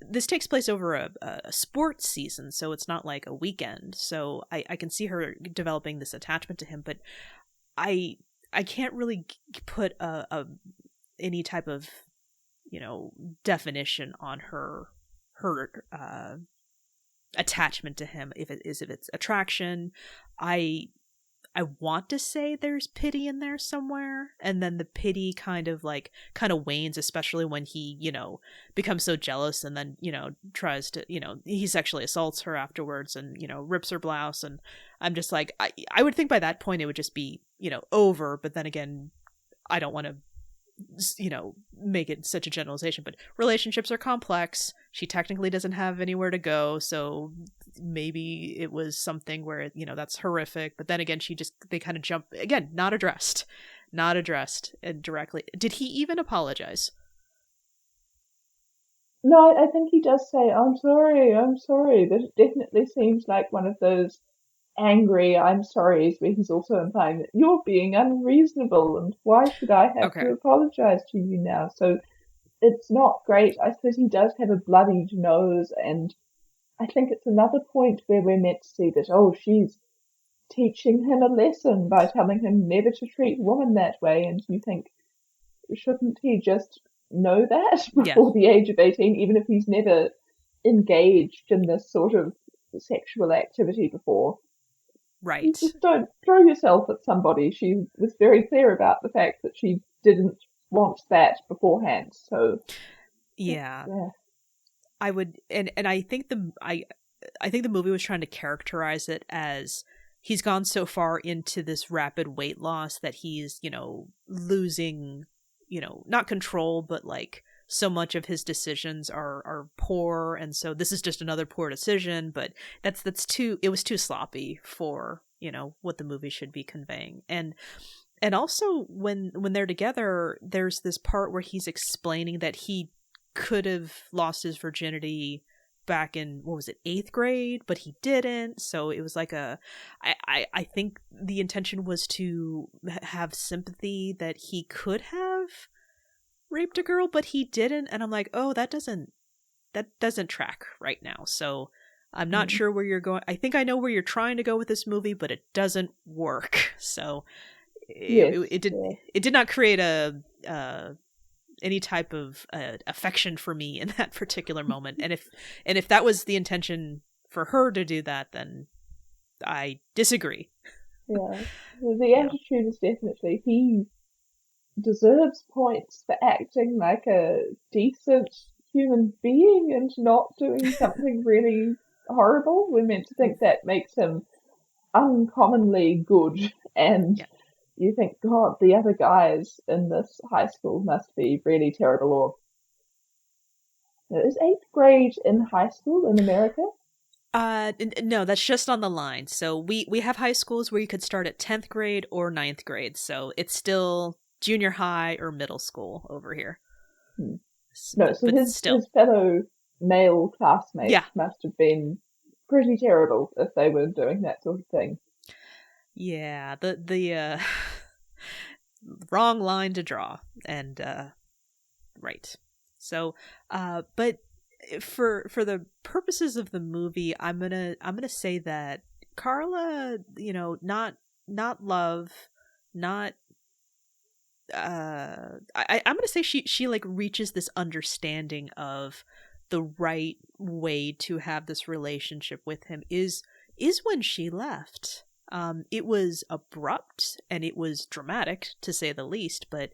this takes place over a sports season, so it's not like a weekend. So I can see her developing this attachment to him, but I can't really put any type of, definition on her attachment to him. If it's attraction, I want to say there's pity in there somewhere, and then the pity kind of wanes, especially when he, becomes so jealous and then, tries to, he sexually assaults her afterwards and, rips her blouse. And I'm just like, I would think by that point it would just be, over. But then again, I don't want to, make it such a generalization, but relationships are complex. She technically doesn't have anywhere to go, so maybe it was something where, that's horrific. But then again, they kind of jump again, not addressed directly. Did he even apologize? No, I think he does say, I'm sorry, but it definitely seems like one of those angry I'm sorry's where he's also implying that you're being unreasonable and why should I have to apologize to you now? So it's not great. I suppose he does have a bloodied nose, and I think it's another point where we're meant to see that, she's teaching him a lesson by telling him never to treat women that way, and you think, shouldn't he just know that before the age of 18, even if he's never engaged in this sort of sexual activity before? Right. You just don't throw yourself at somebody. She was very clear about the fact that she didn't want that beforehand. So yeah. I would, and I think I think the movie was trying to characterize it as he's gone so far into this rapid weight loss that he's, losing, not control, but so much of his decisions are poor, and so this is just another poor decision. But it was too sloppy for, what the movie should be conveying. And also when they're together, there's this part where he's explaining that he could have lost his virginity back in, what was it, 8th grade, but he didn't. So it was I think the intention was to have sympathy that he could have raped a girl, but he didn't. And I'm like, that doesn't track right now. So I'm not sure where you're going. I think I know where you're trying to go with this movie, but it doesn't work. So it did not create any type of affection for me in that particular moment. And if that was the intention for her to do that, then I disagree. Yeah, the attitude is definitely, he deserves points for acting like a decent human being and not doing something really horrible. We're meant to think that makes him uncommonly good, and you think, God, the other guys in this high school must be really terrible. Or is 8th grade in high school in America? No, that's just on the line. So we have high schools where you could start at 10th grade or 9th grade. So it's still junior high or middle school over here. No, so his fellow male classmates must have been pretty terrible if they were doing that sort of thing. Yeah, the wrong line to draw, and right. So, but for the purposes of the movie, I'm gonna say that Carla, not love, not. I'm gonna say she reaches this understanding of the right way to have this relationship with him is when she left. It was abrupt and it was dramatic, to say the least, but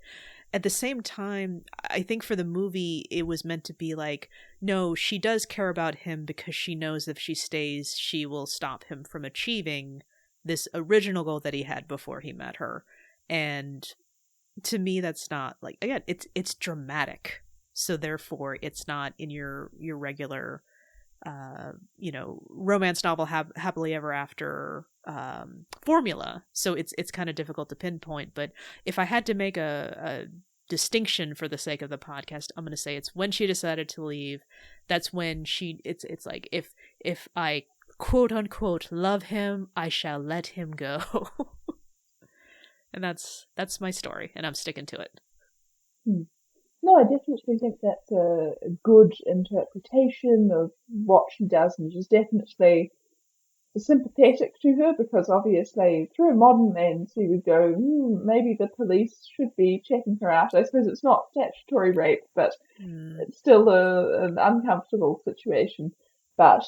at the same time, I think for the movie, it was meant to be like, no, she does care about him because she knows if she stays, she will stop him from achieving this original goal that he had before he met her. And to me, that's not like, again, it's dramatic. So therefore, it's not in your regular, romance novel happily ever after formula. So it's kind of difficult to pinpoint. But if I had to make a distinction for the sake of the podcast, I'm going to say it's when she decided to leave. That's when it's like, if I quote unquote love him, I shall let him go. And that's my story, and I'm sticking to it. No, I definitely think that's a good interpretation of what she does, and she's definitely sympathetic to her, because obviously through a modern lens we would go, maybe the police should be checking her out. I suppose it's not statutory rape, but it's still an uncomfortable situation. But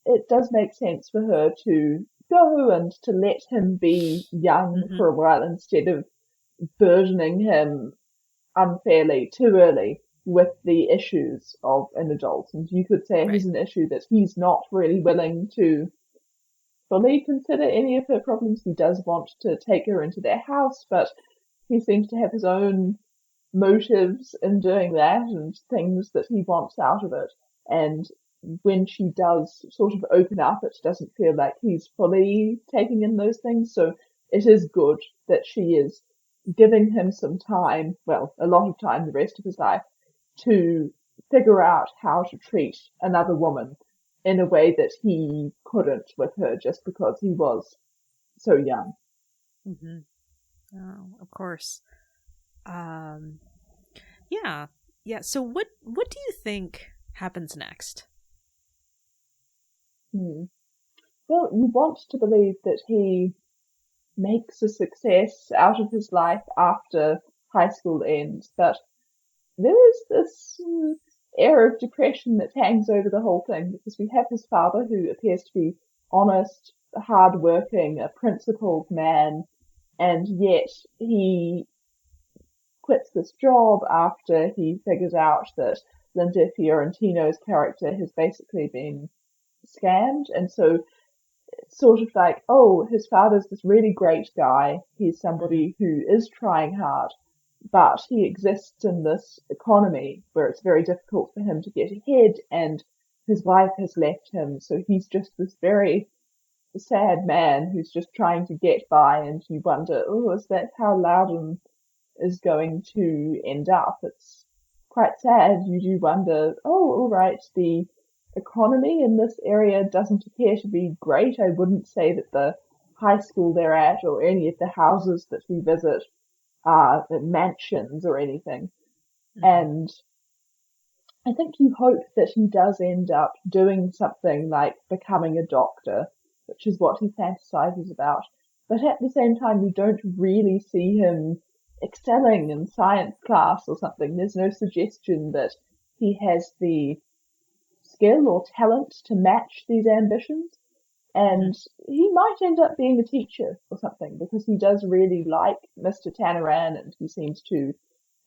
it does make sense for her to go and to let him be young for a while instead of burdening him unfairly too early with the issues of an adult. And you could say he's an issue that he's not really willing to fully consider any of her problems. He does want to take her into their house, but he seems to have his own motives in doing that and things that he wants out of it. And when she does sort of open up, it doesn't feel like he's fully taking in those things. So it is good that she is giving him some time, well, a lot of time, the rest of his life, to figure out how to treat another woman in a way that he couldn't with her just because he was so young. Oh, of course. Yeah. So what do you think happens next? Well, you want to believe that he makes a success out of his life after high school ends, but there is this air of depression that hangs over the whole thing, because we have his father, who appears to be honest, hard-working, a principled man, and yet he quits this job after he figures out that Linda Fiorentino's character has basically been scammed. And so it's sort of like, oh, his father's this really great guy. He's somebody who is trying hard, but he exists in this economy where it's very difficult for him to get ahead, and his wife has left him. So he's just this very sad man who's just trying to get by, and you wonder, oh, is that how Loudon is going to end up? It's quite sad. You do wonder, oh, all right, the economy in this area doesn't appear to be great. I wouldn't say that the high school they're at or any of the houses that we visit are mansions or anything. And I think you hope that he does end up doing something like becoming a doctor, which is what he fantasizes about. But at the same time, you don't really see him excelling in science class or something. There's no suggestion that he has the skill or talent to match these ambitions. And he might end up being a teacher or something, because he does really like Mr. Tangerine, and he seems to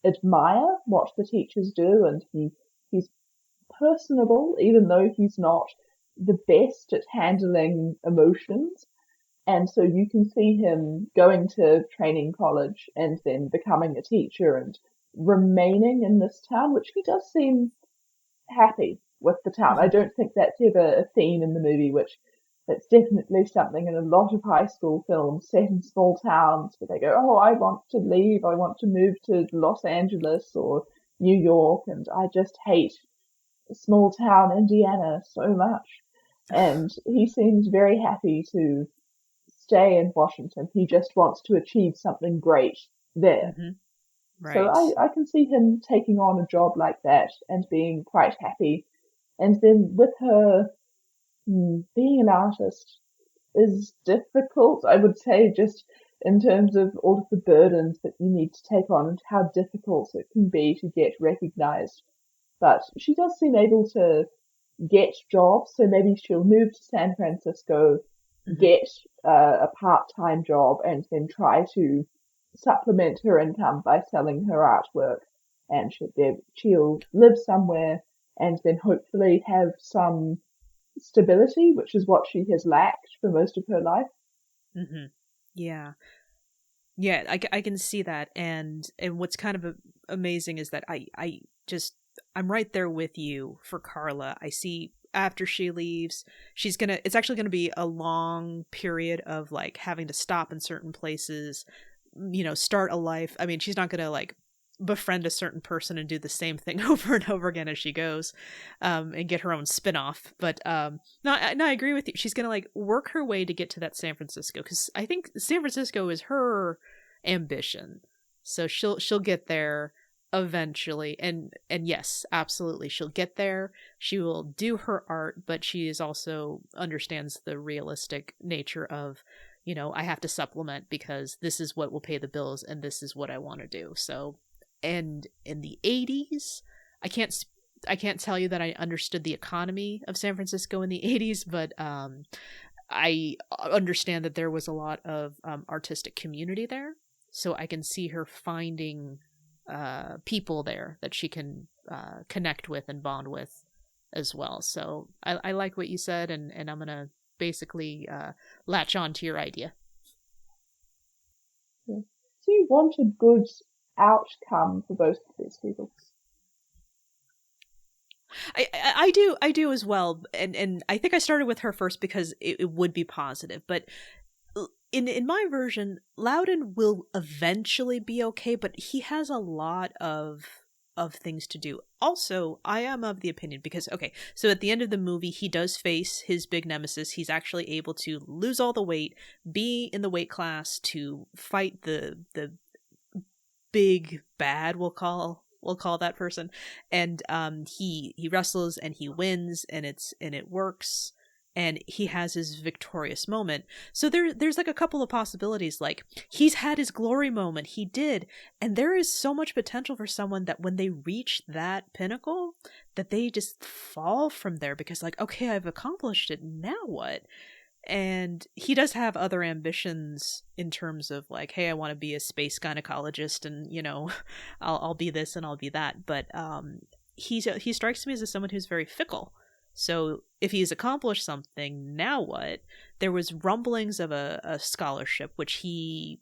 admire what the teachers do, and he's personable, even though he's not the best at handling emotions. And so you can see him going to training college and then becoming a teacher and remaining in this town, which he does seem happy with the town. I don't think that's ever a theme in the movie, which that's definitely something in a lot of high school films set in small towns where they go, oh, I want to leave, I want to move to Los Angeles or New York, and I just hate small town Indiana so much. And he seems very happy to stay in Washington. He just wants to achieve something great there. Right. So I can see him taking on a job like that and being quite happy. And then with her, being an artist is difficult, I would say, just in terms of all of the burdens that you need to take on and how difficult it can be to get recognized. But she does seem able to get jobs, so maybe she'll move to San Francisco, get a part-time job, and then try to supplement her income by selling her artwork, and she'll live somewhere and then hopefully have some stability, which is what she has lacked for most of her life. Mm-hmm. Yeah. Yeah, I can see that. And what's kind of amazing is that I'm right there with you for Carla. I see after she leaves, it's actually gonna be a long period of like having to stop in certain places, start a life. I mean, she's not gonna like befriend a certain person and do the same thing over and over again as she goes, and get her own spin-off. But no, I agree with you. She's gonna like work her way to get to that San Francisco, because I think San Francisco is her ambition. So she'll get there eventually, and yes, absolutely, she'll get there. She will do her art, but she is also understands the realistic nature of, I have to supplement because this is what will pay the bills and this is what I want to do. So, and in the 80s, I can't tell you that I understood the economy of San Francisco in the 80s, but I understand that there was a lot of artistic community there. So I can see her finding people there that she can connect with and bond with as well. So I like what you said, and I'm going to basically latch on to your idea. Yeah. So you want a good outcome for both of these people? I do as well, and I think I started with her first because it would be positive, but in my version, Loudon will eventually be okay, but he has a lot of things to do. Also, I am of the opinion, because so at the end of the movie, he does face his big nemesis. He's actually able to lose all the weight, be in the weight class to fight the big bad, we'll call that person, and he wrestles and he wins, and it works, and he has his victorious moment. So there's like a couple of possibilities. Like, he's had his glory moment, he did, and there is so much potential for someone that when they reach that pinnacle, that they just fall from there, because like, okay, I've accomplished it, now what? And he does have other ambitions in terms of like, hey, I want to be a space gynecologist, and I'll be this and I'll be that. But he strikes me as someone who's very fickle. So if he's accomplished something, now what? There was rumblings of a scholarship, which he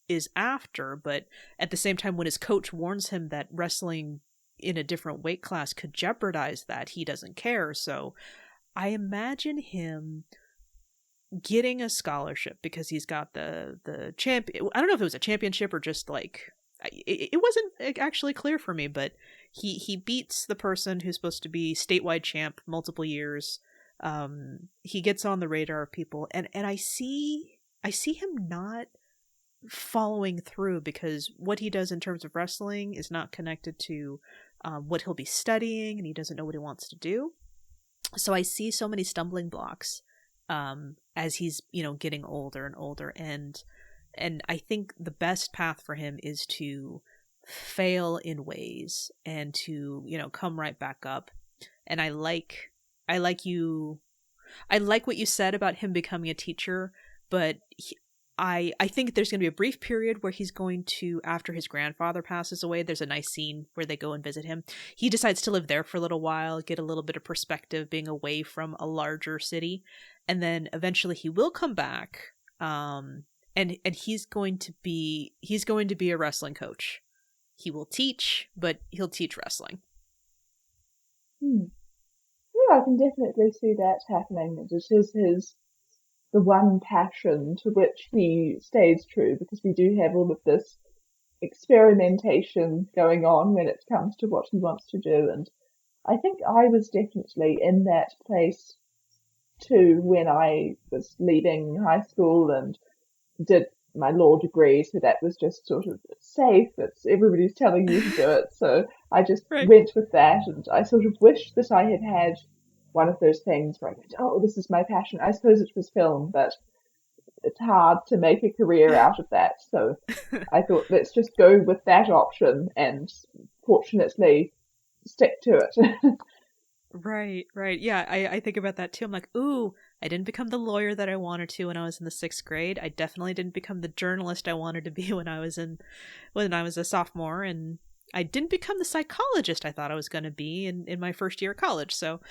is after, but at the same time, when his coach warns him that wrestling in a different weight class could jeopardize that, he doesn't care. So I imagine him getting a scholarship because he's got the champ. I don't know if it was a championship or just like, it wasn't actually clear for me, but he beats the person who's supposed to be statewide champ multiple years. He gets on the radar of people, and I see him not following through, because what he does in terms of wrestling is not connected to what he'll be studying, and he doesn't know what he wants to do. So I see so many stumbling blocks as he's, getting older and older. And I think the best path for him is to fail in ways and to, come right back up. And I like what you said about him becoming a teacher, but I think there's going to be a brief period where he's going to, after his grandfather passes away, there's a nice scene where they go and visit him. He decides to live there for a little while, get a little bit of perspective being away from a larger city. And then eventually he will come back. And he's going to be a wrestling coach. He will teach, but he'll teach wrestling. Yeah, I can definitely see that happening. It is the one passion to which he stays true, because we do have all of this experimentation going on when it comes to what he wants to do. And I think I was definitely in that place too when I was leaving high school and did my law degree. So that was just sort of safe. Everybody's telling you to do it. So I just went with that, and I sort of wished that I had had one of those things where I went, oh, this is my passion. I suppose it was film, but it's hard to make a career out of that. So I thought, let's just go with that option and fortunately stick to it. Right. Yeah, I think about that too. I'm like, ooh, I didn't become the lawyer that I wanted to when I was in the 6th grade. I definitely didn't become the journalist I wanted to be when I was a sophomore, and I didn't become the psychologist I thought I was going to be in my first year of college. So,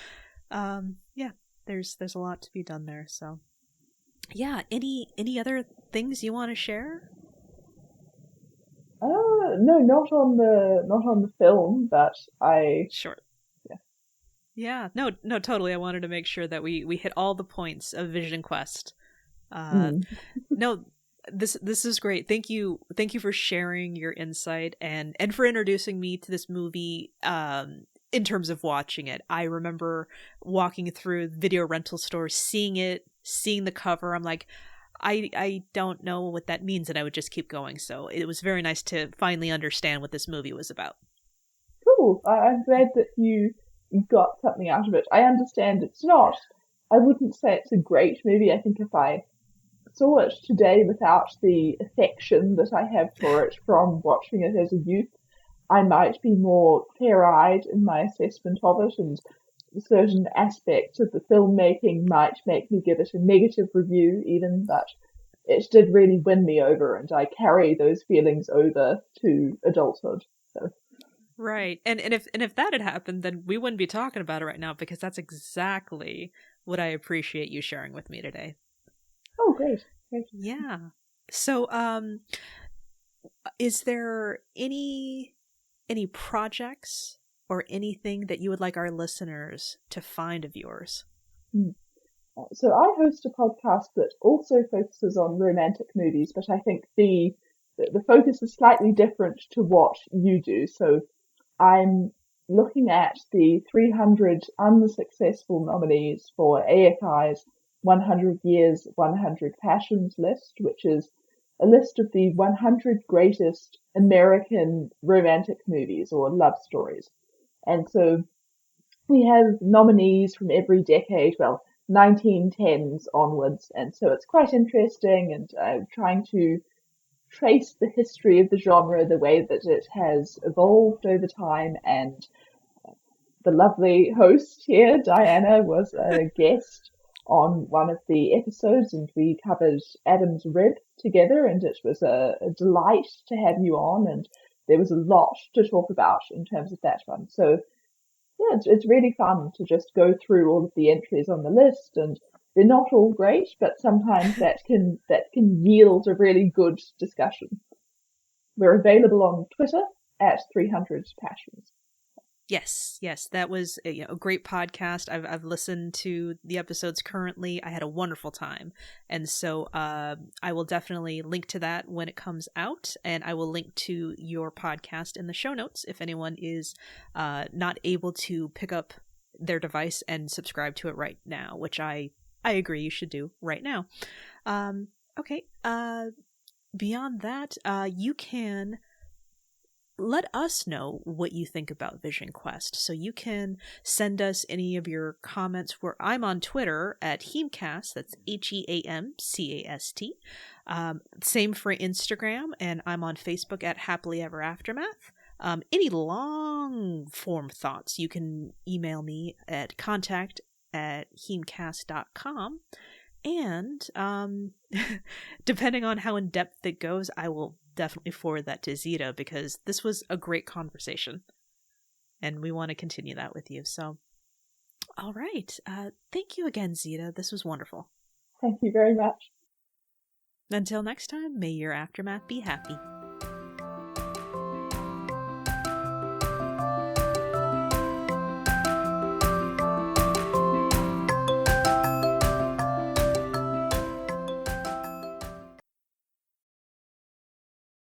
yeah, there's a lot to be done there. So, yeah, any other things you want to share? No, not on the film, but Sure. Yeah, no, totally. I wanted to make sure that we hit all the points of Vision Quest. No, this is great. Thank you for sharing your insight and for introducing me to this movie. In terms of watching it, I remember walking through video rental stores, seeing the cover. I'm like, I don't know what that means, and I would just keep going. So it was very nice to finally understand what this movie was about. Cool. I'm glad that you got something out of it. I understand it's not. I wouldn't say it's a great movie. I think if I saw it today without the affection that I have for it from watching it as a youth, I might be more clear-eyed in my assessment of it, and certain aspects of the filmmaking might make me give it a negative review even, but it did really win me over, and I carry those feelings over to adulthood. So. Right. And if that had happened, then we wouldn't be talking about it right now, because that's exactly what I appreciate you sharing with me today. Oh, great. Yeah. So, is there any projects or anything that you would like our listeners to find of yours? So I host a podcast that also focuses on romantic movies, but I think the focus is slightly different to what you do. So I'm looking at the 300 unsuccessful nominees for AFI's 100 Years, 100 Passions list, which is a list of the 100 greatest American romantic movies or love stories. And so we have nominees from every decade, well, 1910s onwards, and so it's quite interesting, and I'm trying to trace the history of the genre, the way that it has evolved over time, and the lovely host here, Diana, was a guest on one of the episodes, and we covered Adam's Rib together, and it was a delight to have you on, and there was a lot to talk about in terms of that one. So yeah, it's really fun to just go through all of the entries on the list, and they're not all great, but sometimes that can yield a really good discussion. We're available on Twitter at 300 Passions. Yes, that was a great podcast. I've listened to the episodes currently. I had a wonderful time, and so I will definitely link to that when it comes out, and I will link to your podcast in the show notes if anyone is not able to pick up their device and subscribe to it right now, which I agree you should do right now. Okay. Beyond that, you can let us know what you think about Vision Quest. So you can send us any of your comments where I'm on Twitter at HEAMCast. That's HEAMCAST. Same for Instagram, and I'm on Facebook at Happily Ever Aftermath. Any long form thoughts, you can email me at contact@heamcast.com. And depending on how in depth it goes, I will definitely forward that to Zita, because this was a great conversation and we want to continue that with you. So, all right. Thank you again, Zita. This was wonderful. Thank you very much. Until next time, may your aftermath be happy.